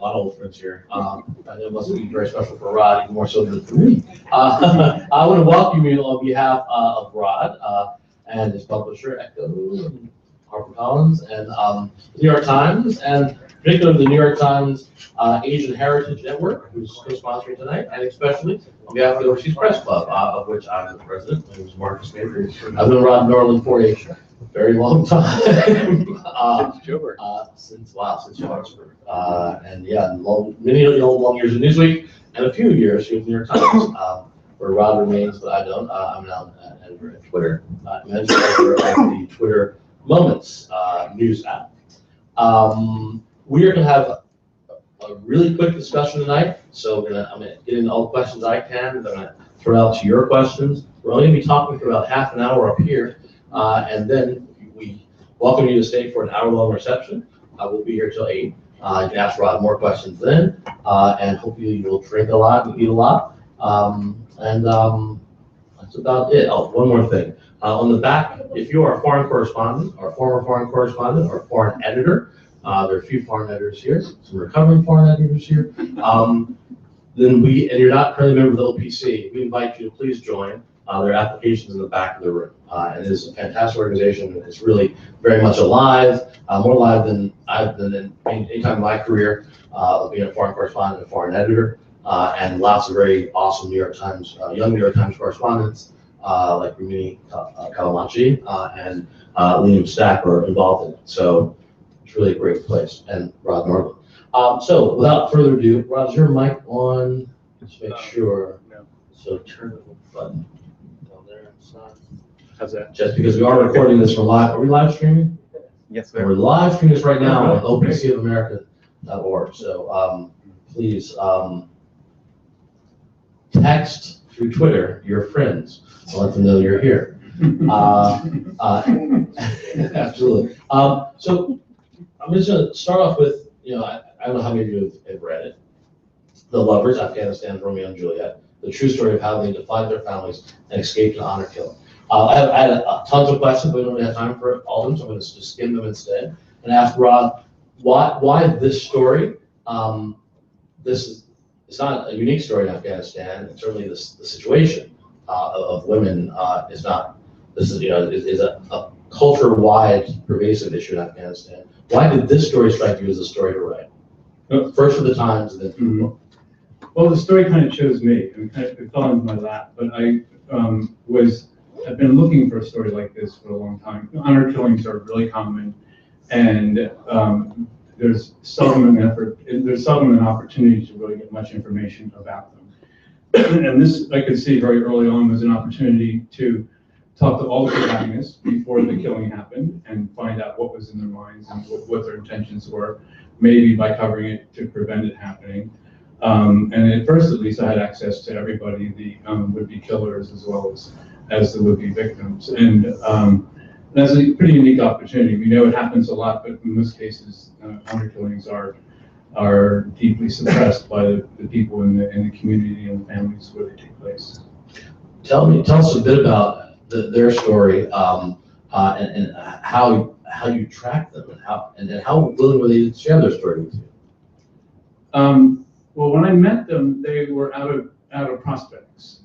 lot of old friends here. And it must be very special for Rod, even more so than for me. I want to welcome you on behalf of Rod and his publisher, Echo, and HarperCollins, and the New York Times, and particularly the New York Times Asian Heritage Network, who's co-sponsoring tonight, and especially on behalf of the Overseas Press Club, of which I'm the president. My name is Marcus Maker. I've been around Nordland for a very long time. Since Johannesburg. And yeah, many long years in Newsweek, and a few years here at the New York Times, where Rod remains, but I don't. I'm now an editor at Twitter, managing editor at the Twitter Moments news app. We are going to have a really quick discussion tonight, so I'm going to get into all the questions I can, and then I'm going to throw out to your questions. We're only going to be talking for about half an hour up here, and then we welcome you to stay for an hour-long reception. We'll be here till 8. You can ask Rod more questions then, and hopefully you'll drink a lot and eat a lot. That's about it. Oh, one more thing. On the back, if you are a foreign correspondent, or former foreign correspondent, or foreign editor, there are a few foreign editors here, some recovering foreign editors here, and you're not currently a member of the OPC, we invite you to please join. There are applications in the back of the room. And it is a fantastic organization. It's really very much alive, more alive than I've been in any time in my career, being a foreign correspondent and a foreign editor, and lots of very awesome New York Times, young New York Times correspondents, like Rumini Calamachi and Liam Stack are involved in it. So it's really a great place, and Rod Nordland. So without further ado, Rod, is your mic on? Just make sure. No. So turn the button down there inside. How's that? Just because we are recording this for live. Are we live streaming? Yes, We're live streaming this right now on opcofamerica.org. So please text through Twitter your friends to let them know you're here. Absolutely. So I'm just going to start off with, I don't know how many of you have read it. The Lovers Afghanistan, Romeo and Juliet, the true story of how they defied their families and escaped an honor kill. I had tons of questions, but we don't really have time for all of them, so I'm going to just skim them instead and ask Rod, why this story? It's not a unique story in Afghanistan, and certainly the situation of women is not. This is a culture-wide pervasive issue in Afghanistan. Why did this story strike you as a story to write? First for the Times, and then for the book. Well, the story kind of chose me. It fell into my lap, but I've been looking for a story like this for a long time. Honor killings are really common, and there's seldom an opportunity to really get much information about them. And this, I could see very early on, was an opportunity to talk to all the protagonists before the killing happened and find out what was in their minds and what their intentions were, maybe by covering it to prevent it happening. And at first, at least, I had access to everybody, the would-be killers as well as the would-be victims. And that's a pretty unique opportunity. We know it happens a lot, but in most cases, honor killings are deeply suppressed by the people in the community and the families where they take place. Tell us a bit about their story and how you track them and how willing were they to share their story with you? Well, when I met them, they were out of prospects,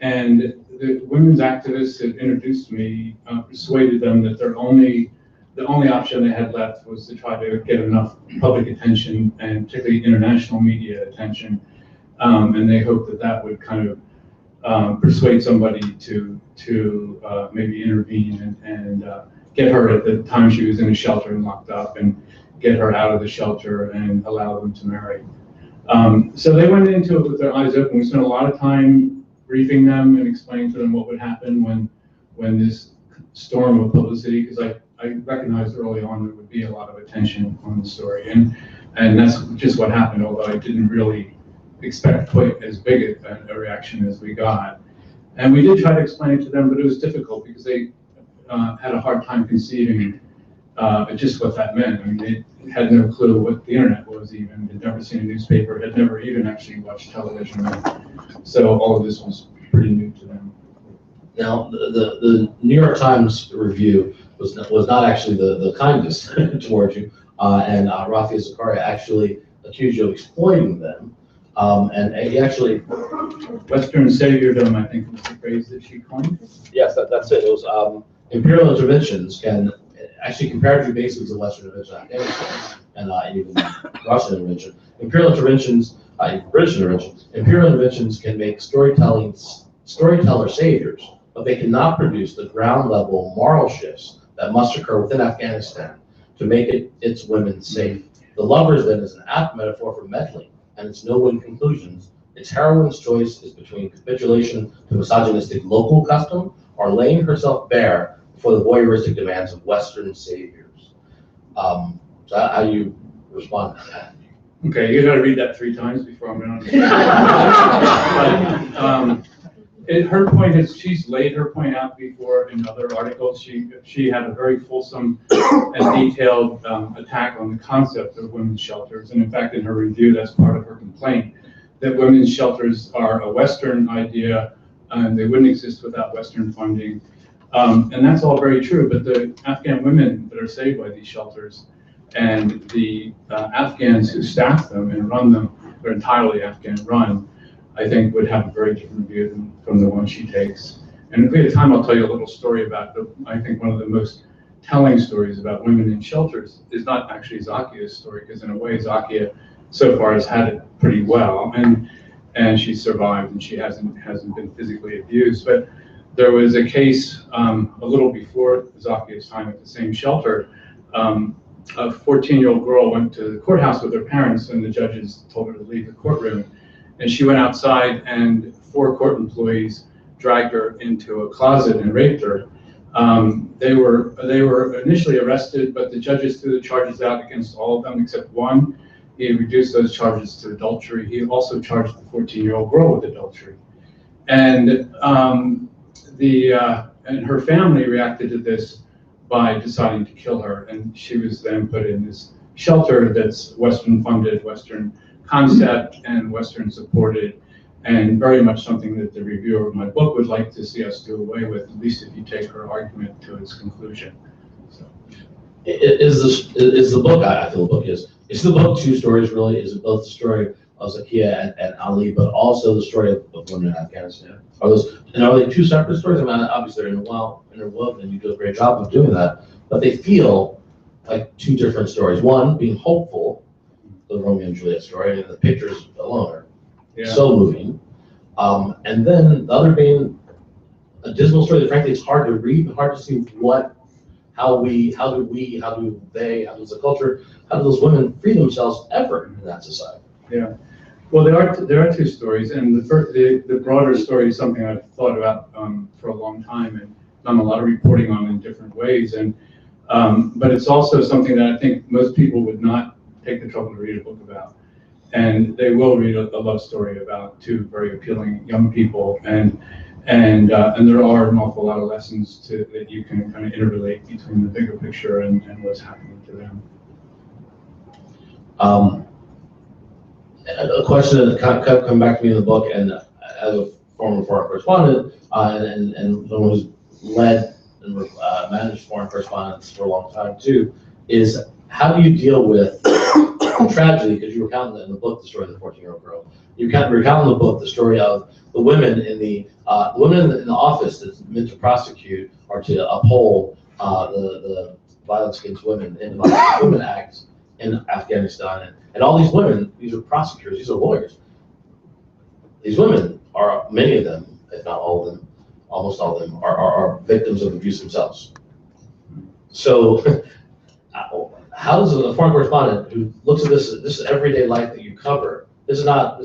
and the women's activists had introduced me, persuaded them that the only option they had left was to try to get enough public attention and particularly international media attention, and they hoped that would kind of persuade somebody to maybe intervene and get her, at the time she was in a shelter and locked up, and get her out of the shelter and allow them to marry. So they went into it with their eyes open. We spent a lot of time briefing them and explaining to them what would happen when this storm of publicity, because I recognized early on there would be a lot of attention on the story, and that's just what happened, although I didn't really expect quite as big a reaction as we got. And we did try to explain it to them, but it was difficult because they had a hard time conceiving just what that meant. I mean, they had no clue what the internet was even, had never seen a newspaper, had never even actually watched television. So all of this was pretty new to them. Now, the New York Times review was not actually the kindest towards you, and Rafia Zakaria actually accuse you of exploiting them. And he actually, Western saviordom, I think was the phrase that she coined. yes, that's it. It was imperial interventions can actually compared to basics of Western intervention in Afghanistan and even Russian intervention. Imperial interventions, British interventions, imperial interventions can make storyteller saviors, but they cannot produce the ground level moral shifts that must occur within Afghanistan to make its women safe. The Lovers then is an apt metaphor for meddling and its no-win conclusions. Its heroine's choice is between capitulation to misogynistic local custom or laying herself bare for the voyeuristic demands of Western saviors. So how do you respond to that? Okay, you gotta read that 3 times before I'm gonna understand. Her point is, she's laid her point out before in other articles. She had a very fulsome and detailed attack on the concept of women's shelters. And in fact, in her review, that's part of her complaint, that women's shelters are a Western idea and they wouldn't exist without Western funding. And that's all very true, but the Afghan women that are saved by these shelters and the Afghans who staff them and run them, they're entirely Afghan run, I think would have a very different view from the one she takes. And if we have time, I'll tell you a little story about, I think one of the most telling stories about women in shelters is not actually Zakia's story, because in a way Zakia so far has had it pretty well, and she survived and she hasn't been physically abused. But there was a case a little before Zakia's time at the same shelter. A 14-year-old girl went to the courthouse with her parents, and the judges told her to leave the courtroom. And she went outside, and 4 court employees dragged her into a closet and raped her. They were initially arrested, but the judges threw the charges out against all of them except one. He reduced those charges to adultery. He also charged the 14-year-old girl with adultery. And and her family reacted to this by deciding to kill her. And she was then put in this shelter that's Western funded, Western concept and Western supported, and very much something that the reviewer of my book would like to see us do away with, at least if you take her argument to its conclusion. So. Is the book, I feel the book is the book 2 stories really? Is it both the story of Zakia and Ali, but also the story of women in Afghanistan? Are they 2 separate stories? I mean, obviously they're interwoven, and you do a great job of doing that, but they feel like 2 different stories. One being hopeful, the Romeo and Juliet story, and the pictures alone are so moving. And then the other being a dismal story that frankly it's hard to read, hard to see how do the culture, how do those women free themselves ever in that society? Yeah. Well, there are 2 stories, and the broader story is something I've thought about for a long time and done a lot of reporting on in different ways. And but it's also something that I think most people would not take the trouble to read a book about, and they will read a love story about 2 very appealing young people, and there are an awful lot of lessons that you can kind of interrelate between the bigger picture and what's happening to them. A question that come back to me in the book, and as a former foreign correspondent and someone who's led and managed foreign correspondents for a long time too, is how do you deal with tragedy? Because you recount in the book the story of the 14-year-old girl. You recount in the book the story of the women in the office that's meant to prosecute or to uphold the Violence Against Women in the Violence Against Women Act in Afghanistan. And all these women, these are prosecutors, these are lawyers. These women are, many of them, if not all of them, almost all of them, are victims of abuse themselves. So how does a foreign correspondent who looks at this everyday life that you cover, this is not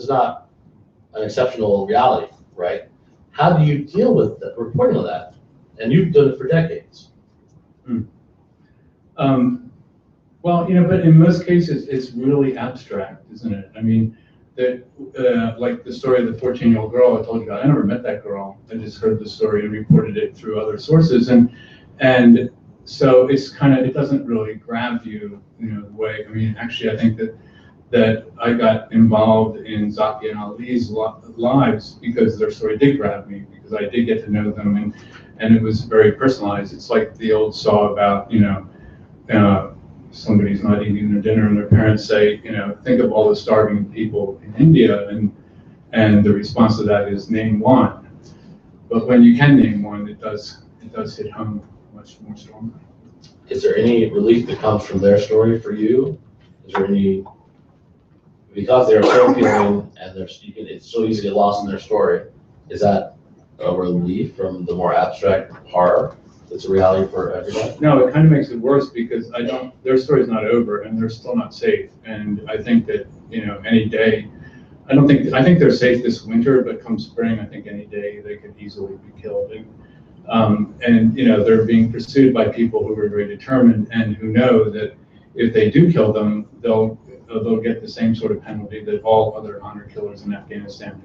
an exceptional reality, right? How do you deal with the reporting of that? And you've done it for decades. Well, but in most cases, it's really abstract, isn't it? I mean, like the story of the 14-year-old girl I told you about, I never met that girl. I just heard the story and reported it through other sources. And so it's kind of, it doesn't really grab you, the way, I mean, actually, I think that I got involved in Zakia and Ali's lives because their story did grab me, because I did get to know them, and it was very personalized. It's like the old saw about, somebody's not eating their dinner and their parents say, think of all the starving people in India, and the response to that is name one. But when you can name one, it does hit home much more strongly. Is there any relief that comes from their story for you? Is there any, because they're so feeling and it's so easy to get lost in their story, is that a relief from the more abstract horror that's a reality for everybody? No, it kind of makes it worse because their story's not over and they're still not safe. And I think that, any day, I think they're safe this winter, but come spring, I think any day they could easily be killed. And they're being pursued by people who are very determined and who know that if they do kill them, they'll get the same sort of penalty that all other honor killers in Afghanistan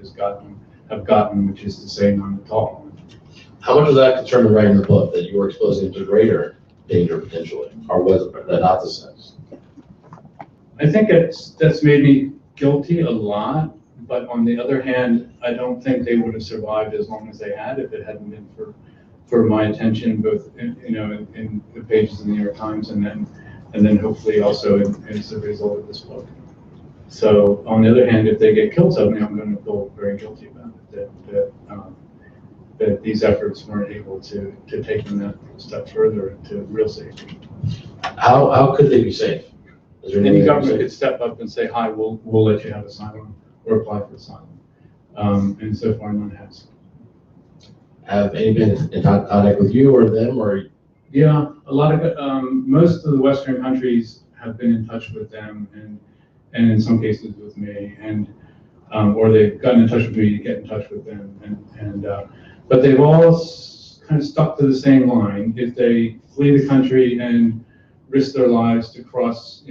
have gotten, which is to say none at all. How much was that concern in writing the book, that you were exposing to greater danger potentially, or was that not the sense? I think that's made me guilty a lot, but on the other hand, I don't think they would have survived as long as they had if it hadn't been for my attention, both in the pages in the New York Times and then hopefully also as a result of this book. So on the other hand, if they get killed suddenly, I'm going to feel very guilty about it, that these efforts weren't able to take them that step further into real safety. How could they be safe? Is there Any government could step up and say, hi, we'll let you have asylum or apply for asylum. And so far none has. Have any been in contact with you or them, or? Yeah, a lot of, most of the Western countries have been in touch with them and in some cases with me, and or they've gotten in touch with me to get in touch with them, but they've all kind of stuck to the same line. If they flee the country and risk their lives to cross,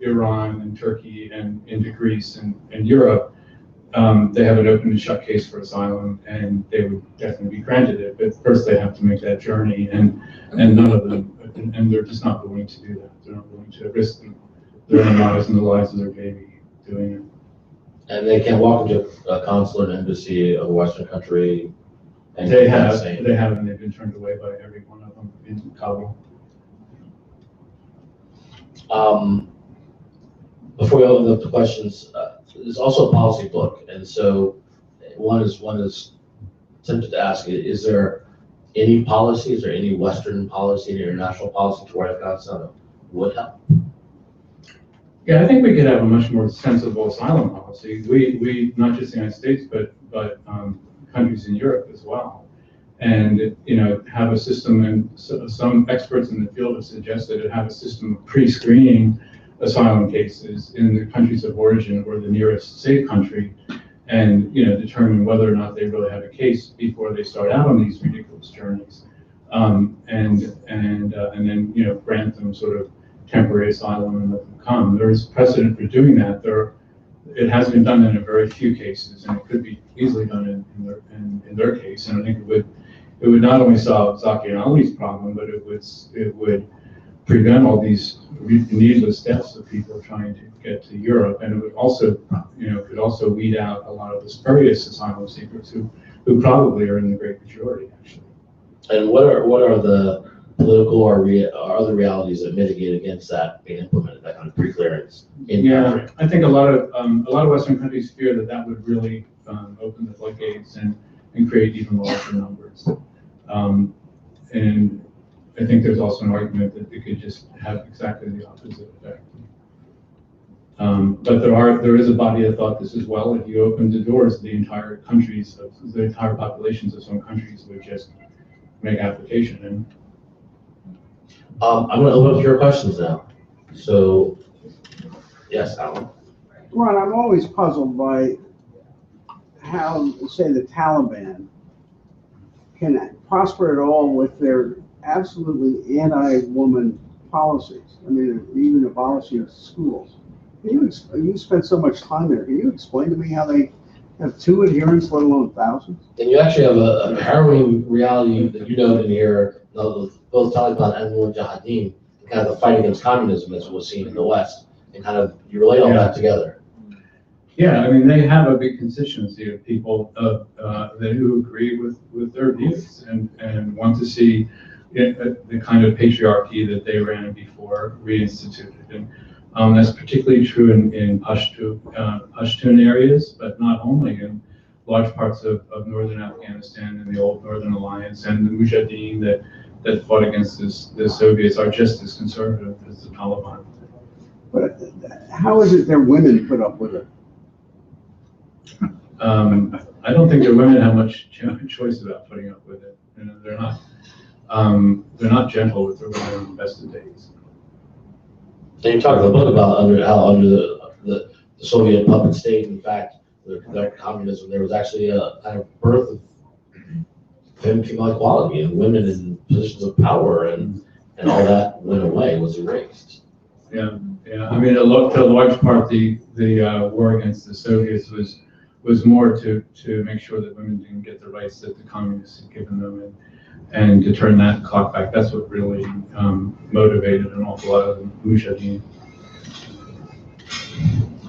Iran and Turkey and into Greece and Europe, they have an open and shut case for asylum, and they would definitely be granted it. But first, they have to make that journey, and none of them, and they're just not willing to do that. They're not willing to risk their own lives and the lives of their baby doing it. And they can't walk into a consulate and embassy of a Western country. And They have, and they've been turned away by every one of them in Kabul. Before we open up the questions, there's also a policy book, and so one is tempted to ask: is there any policy? Is there any Western policy, any international policy toward Afghanistan that would help? Yeah, I think we could have a much more sensible asylum policy. We not just the United States, but countries in Europe as well, and have a system. And some experts in the field have suggested to have a system of pre-screening asylum cases in the countries of origin or the nearest safe country, and determine whether or not they really have a case before they start out on these ridiculous journeys, and then grant them sort of temporary asylum and let them come. There is precedent for doing that. It has been done in a very few cases, and it could be easily done in their case. And I think it would not only solve Zaki and Ali's problem, but it would prevent all these needless deaths of people trying to get to Europe, and it would also, could also weed out a lot of the spurious asylum seekers who probably are in the great majority, actually. And what are the political or other realities that mitigate against that being implemented, that kind of pre-clearance in country? I think a lot of Western countries fear that would really open the floodgates and create even larger numbers. And I think there's also an argument that it could just have exactly the opposite effect. But there is a body of thought this as well. If you open the doors, the entire populations of some countries would just make application. And I'm going to open up your questions now. So, yes, Alan. Ron, I'm always puzzled by how, say, the Taliban can prosper at all with their absolutely anti-woman policies. I mean, even abolishing schools. You spent so much time there. Can you explain to me how they have 2 adherents, let alone thousands? And you actually have a harrowing reality that you noted in here, both Taliban and Mujahideen, kind of the fight against communism as was seen in the West, and kind of you relate all that together. Yeah, I mean, they have a big constituency of people who agree with their views and want to see the kind of patriarchy that they ran before reinstituted. And that's particularly true in Pashtun areas, but not only in large parts of northern Afghanistan and the old Northern Alliance, and the Mujahideen that fought against the Soviets are just as conservative as the Taliban. But how is it that women put up with it? I don't think that women have much choice about putting up with it. You know, they're not gentle with their women on the best of days. And you talk in the book about how under the Soviet puppet state, in fact, their communism, there was actually a kind of birth of female equality and women in positions of power, and all that went away, was erased. Yeah. I mean, to a large part, the war against the Soviets was more to make sure that women didn't get the rights that the communists had given them, and to turn that clock back. That's what really motivated an awful lot of the Mujahideen.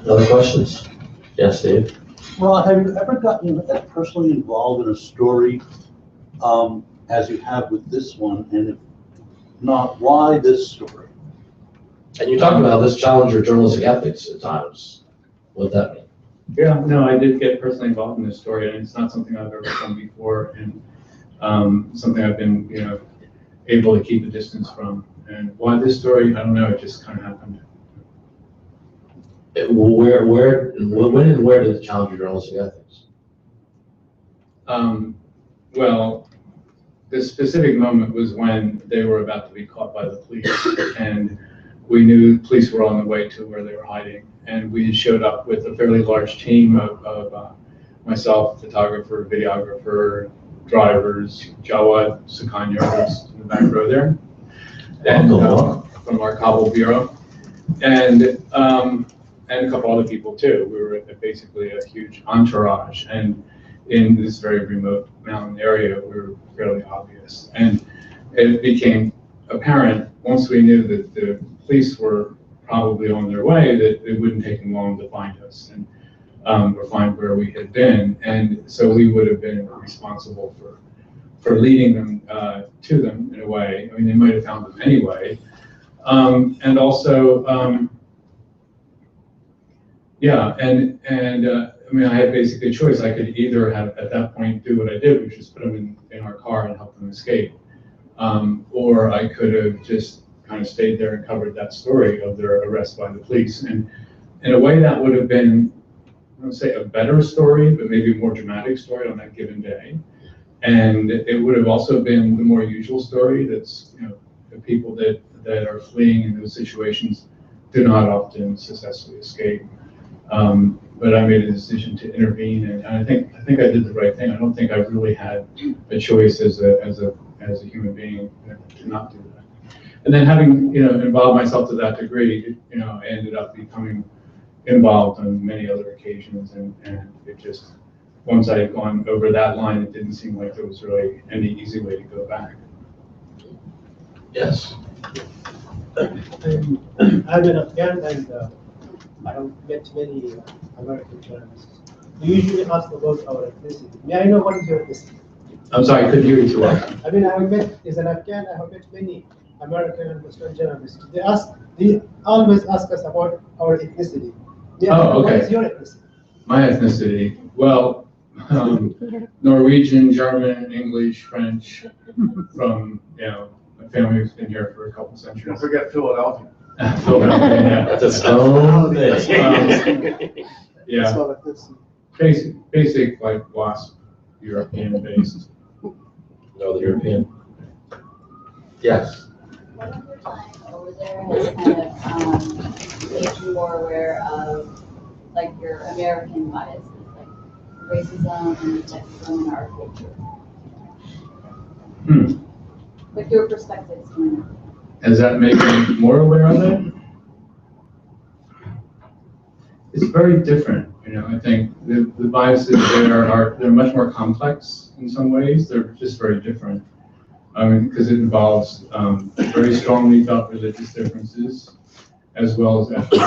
Other questions? Yes, Dave? Well, have you ever gotten personally involved in a story as you have with this one? And if not, why this story? And you talked about how this challenged your journalistic ethics at times. What that mean? Yeah, no, I did get personally involved in this story, and it's not something I've ever done before, and something I've been, able to keep a distance from. And why this story? I don't know. It just kind of happened. When and where did it challenge your journalistic ethics? Well, the specific moment was when they were about to be caught by the police, and we knew the police were on the way to where they were hiding, and we showed up with a fairly large team of myself, photographer, videographer, drivers, Jawad Sukanya was in the back row there, and from our Kabul bureau, and a couple other people too. We were basically a huge entourage, and in this very remote mountain area, we were fairly obvious. And it became apparent once we knew that the police were probably on their way that it wouldn't take them long to find us and or find where we had been. And so we would have been responsible for leading them to them in a way. I mean, they might have found them anyway. And also, I mean, I had basically a choice. I could either have, at that point, do what I did, which is put them in our car and help them escape. Or I could have just kind of stayed there and covered that story of their arrest by the police. And in a way, that would have been, I don't say a better story, but maybe a more dramatic story on that given day. And it would have also been the more usual story that's, the people that are fleeing in those situations do not often successfully escape. But I made a decision to intervene, and I think I did the right thing. I don't think I really had a choice as a human being to not do that. And then having involved myself to that degree, I ended up becoming involved on many other occasions, and it just, once I had gone over that line, it didn't seem like there was really any easy way to go back. Yes. I'm an Afghan, and I have met many American journalists. We usually ask about our ethnicity. May I know what is your ethnicity? I'm sorry, I couldn't hear you too well. I mean, as an Afghan, I have met many American and Western journalists. They always ask us about our ethnicity. May I know what is your ethnicity? My ethnicity, well, Norwegian, German, English, French, from, my family's been here for a couple centuries. Don't forget Philadelphia. Philadelphia, yeah. That's its own thing. Yeah, basic like WASP, European-based. Northern European. Yes. One of your time over there has kind of made you more aware of like your American biases, like racism and sexism in our culture. Like your perspectives on that. Has that made me more aware of it? It's very different. I think the biases there they're much more complex in some ways. They're just very different. I mean, because it involves very strongly felt religious differences, as well as ethnic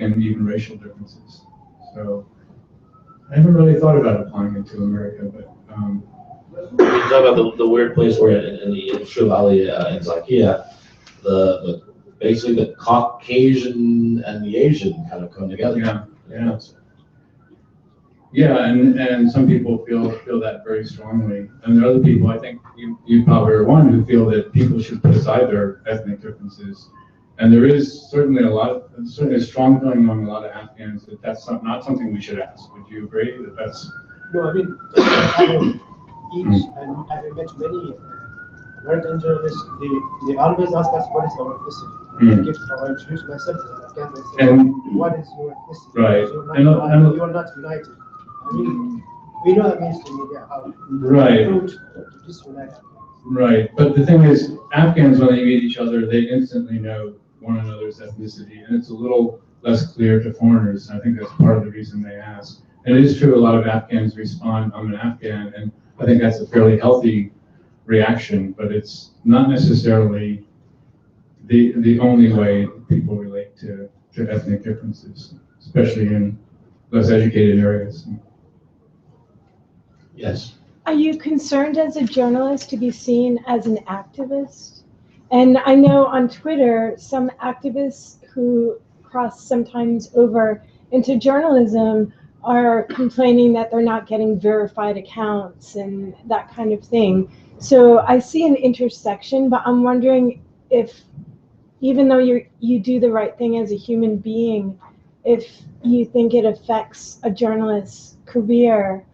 and even racial differences. So I haven't really thought about applying it to America, but talk about the weird place where in the Sri Valley in Zakia, basically the Caucasian and the Asian kind of come together. Yeah. Yeah, and some people feel that very strongly, and there are other people. I think you probably are one who feel that people should put aside their ethnic differences, and there is certainly a strong feeling among a lot of Afghans that that's not something we should ask. Would you agree that that's? No, I mean, I have and I have met many American journalists. They always ask us what is our ethnicity. I introduce myself as an Afghan. They say, what is your ethnicity? Right. You are not united. I mean, we know the mainstream media how to disunite. Right, but the thing is, Afghans, when they meet each other, they instantly know one another's ethnicity, and it's a little less clear to foreigners. And I think that's part of the reason they ask. And it is true, a lot of Afghans respond, I'm an Afghan, and I think that's a fairly healthy reaction, but it's not necessarily the only way people relate to ethnic differences, especially in less educated areas. Yes. Are you concerned as a journalist to be seen as an activist? And I know on Twitter, some activists who cross sometimes over into journalism are complaining that they're not getting verified accounts and that kind of thing. So I see an intersection, but I'm wondering if, even though you do the right thing as a human being, if you think it affects a journalist's career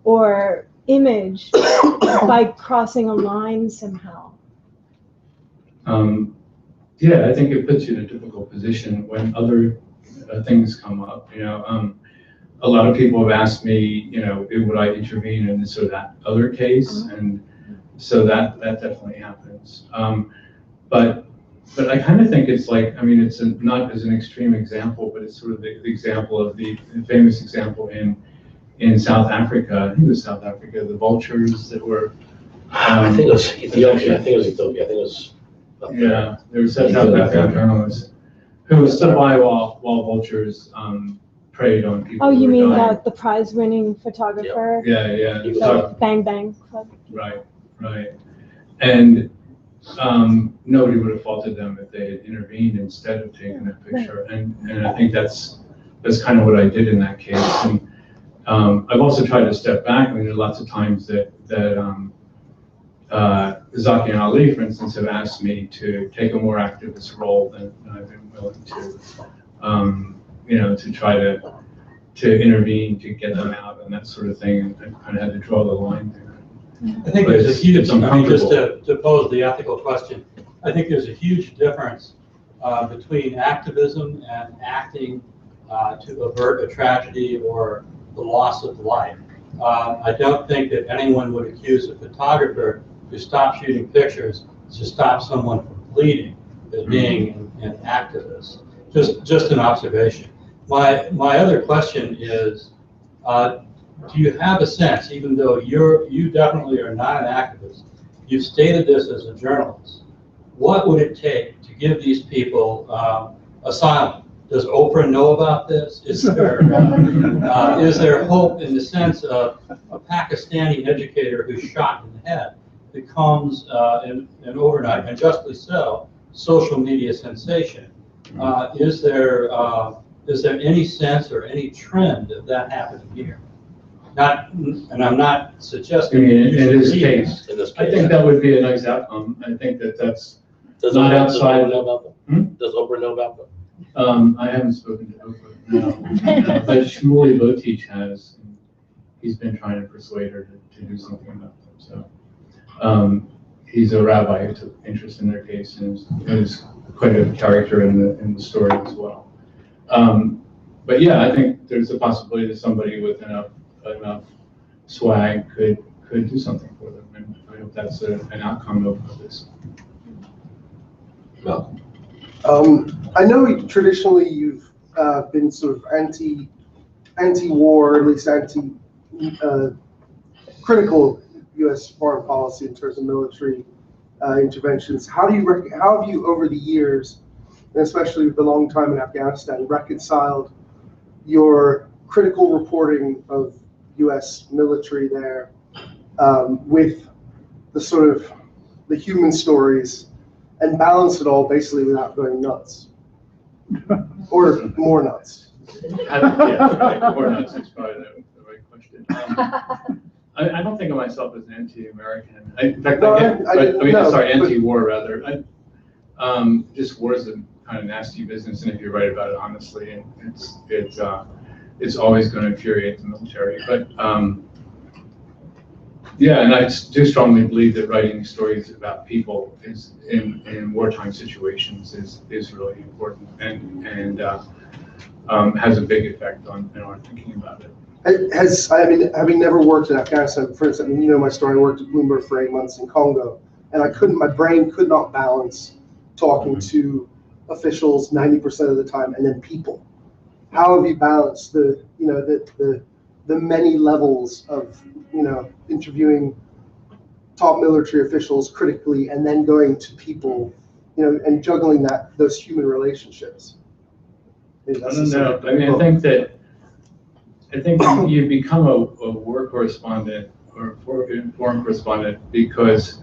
or image by crossing a line somehow. Yeah, I think it puts you in a difficult position when other things come up. A lot of people have asked me, would I intervene in this or that other case, and so that definitely happens. But I kind of think it's like, it's not as an extreme example, but it's sort of the example of the famous example in South Africa. I think it was South Africa, the vultures that were. I think it was Ethiopia. I think it was. Yeah, there were South African journalists who stood by while vultures preyed on people. Oh, you who mean were dying. the prize-winning photographer? Yeah. The Bang Bang Club. Right. And nobody would have faulted them if they had intervened instead of taking that picture. And I think that's kind of what I did in that case. And I've also tried to step back. There are lots of times that Zaki and Ali, for instance, have asked me to take a more activist role than I've been willing to, to try to intervene, to get them out and that sort of thing. And I kind of had to draw the line there. I think there's a huge, just to pose the ethical question, I think there's a huge difference between activism and acting to avert a tragedy or the loss of life. I don't think that anyone would accuse a photographer who stopped shooting pictures to stop someone from bleeding as being an activist. Just an observation. My other question is, do you have a sense, even though you definitely are not an activist, you've stated this as a journalist, what would it take to give these people asylum? Does Oprah know about this? Is there hope in the sense of a Pakistani educator who's shot in the head becomes an overnight, and justly so, social media sensation? Is there any sense or any trend of that happening here? And I'm not suggesting in this case, I think that would be a nice outcome. I think that's not outside. Does Oprah know about them? Does Oprah know about them? I haven't spoken to Oprah, no. But Shmuley Botich has. He's been trying to persuade her to do something about them. So he's a rabbi who took interest in their case and is quite a character in the story as well. But yeah, I think there's a possibility that somebody with enough swag could do something for them, and I hope that's an outcome of this. Well, I know traditionally you've been sort of anti-war, at least critical U.S. foreign policy in terms of military interventions. How have you, over the years, and especially the long time in Afghanistan, reconciled your critical reporting of U.S. military there with the sort of the human stories and balance it all basically without going nuts or more nuts? Yeah, or nuts is probably the right question. I don't think of myself as anti-American. In fact, No, anti-war rather. Just war is a kind of nasty business, and if you write about it honestly, and it's always going to infuriate the military. But yeah, and I do strongly believe that writing stories about people is in wartime situations is really important and has a big effect on our thinking about it. Having never worked in Afghanistan, for instance, you know my story, I worked at Bloomberg for 8 months in Congo, and my brain could not balance talking to officials 90% of the time and then people. How have you balanced the many levels of, interviewing top military officials critically and then going to people, and juggling those human relationships? I don't know. I think you become a war correspondent or foreign correspondent because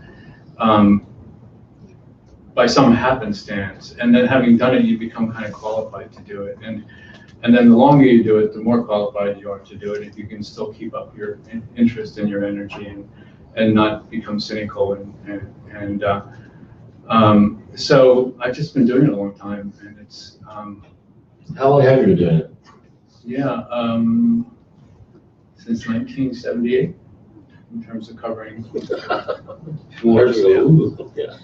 by some happenstance, and then having done it, you become kind of qualified to do it. And then the longer you do it, the more qualified you are to do it if you can still keep up your interest and your energy and not become cynical. So I've just been doing it a long time, and it's. How long have you been doing it? Yeah, since 1978, in terms of covering wars. Yeah.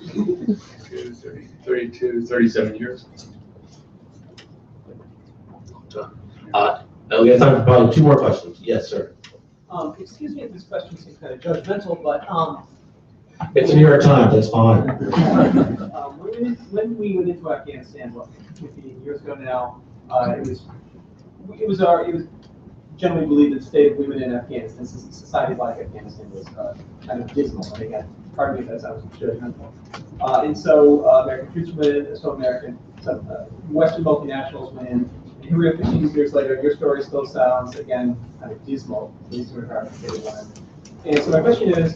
37 years. We have time for probably 2 more questions. Yes, sir. Excuse me if this question seems kind of judgmental, but It's the New York Times, that's fine. when we went into Afghanistan, 15 years ago now, it was generally believed that the state of women in Afghanistan, society like Afghanistan, was kind of dismal. I think part of me that sounds judgmental. And so American troops went in, so American, Western multinationals went in. And here we are 15 years later, your story still sounds, again, kind of dismal. And so my question is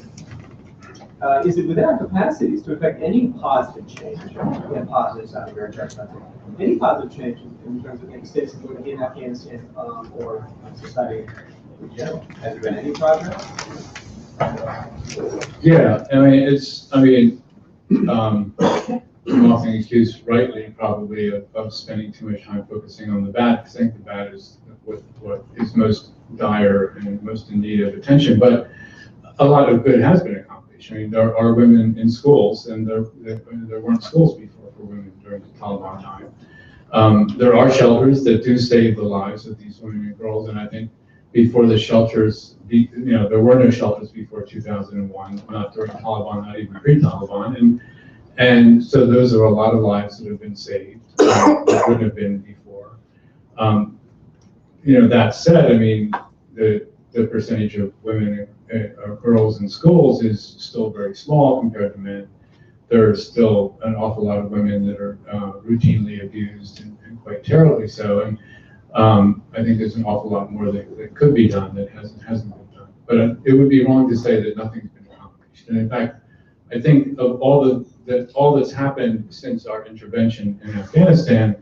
it within our capacities to affect any positive change? Again, positive sounding very judgmental. Any positive change in terms of the status of women in Afghanistan or society in general? Has there been any progress? Yeah, I'm often accused, rightly probably, of spending too much time focusing on the bad. I think the bad is what is most dire and most in need of attention. But a lot of good has been accomplished. There are women in schools, and there weren't schools before for women during the Taliban time. There are shelters that do save the lives of these women and girls, and I think before the shelters, there were no shelters before 2001, not during Taliban, not even pre-Taliban, and so those are a lot of lives that have been saved that wouldn't have been before. That said, the percentage of women or girls in schools is still very small compared to men. There are still an awful lot of women that are routinely abused and quite terribly so. And I think there's an awful lot more that could be done that hasn't been done. But it would be wrong to say that nothing's been accomplished. And in fact, I think of all that's happened since our intervention in Afghanistan,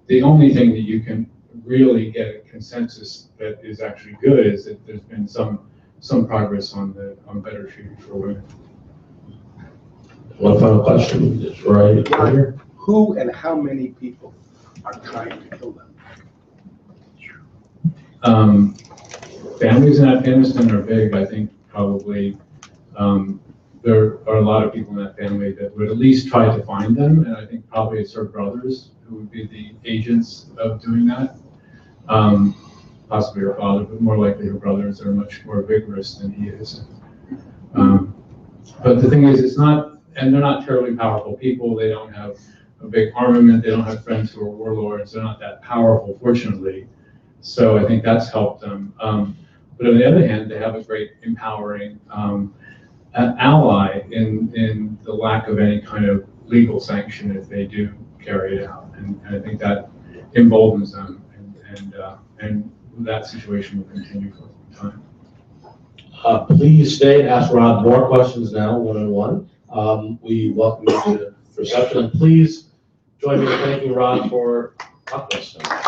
the only thing that you can really get a consensus that is actually good is that there's been some progress on better treatment for women. One final question, it's right here. Who and how many people are trying to kill them? Families in Afghanistan are big. I think probably there are a lot of people in that family that would at least try to find them, and I think probably it's her brothers who would be the agents of doing that. Possibly her father, but more likely her brothers are much more vigorous than he is. But the thing is, and they're not terribly powerful people. They don't have a big armament. They don't have friends who are warlords. They're not that powerful, fortunately. So I think that's helped them. But on the other hand, they have a great empowering ally in the lack of any kind of legal sanction if they do carry it out. And I think that emboldens them, and that situation will continue for a long Please stay and ask Rob more questions now, one-on-one. We welcome you to reception, and please join me in thanking Rob for talking to us tonight.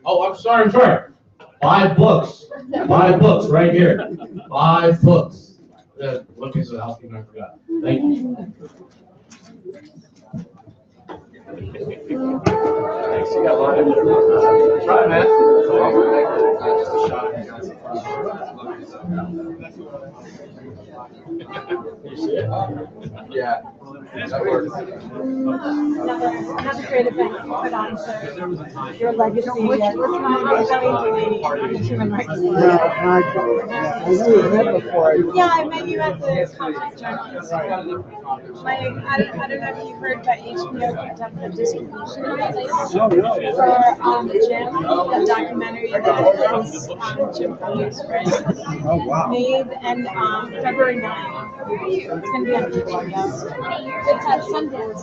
Oh, I'm sorry. 5 books. 5 books right here. 5 books. What piece of the housekeeping I forgot? Thank you. Thanks, you got a lot in there. Try, man. You see it? Yeah. Another great event you put on for your legacy. On the human rights. I knew you met before. Yeah, I met you at the Contact Journalist. Like, I don't know if you heard, but HBO picked up the distribution rights for Jim, the documentary that Jim Crowder's friend made, and February 9th. It's going to be on HBO. It's at Sundance.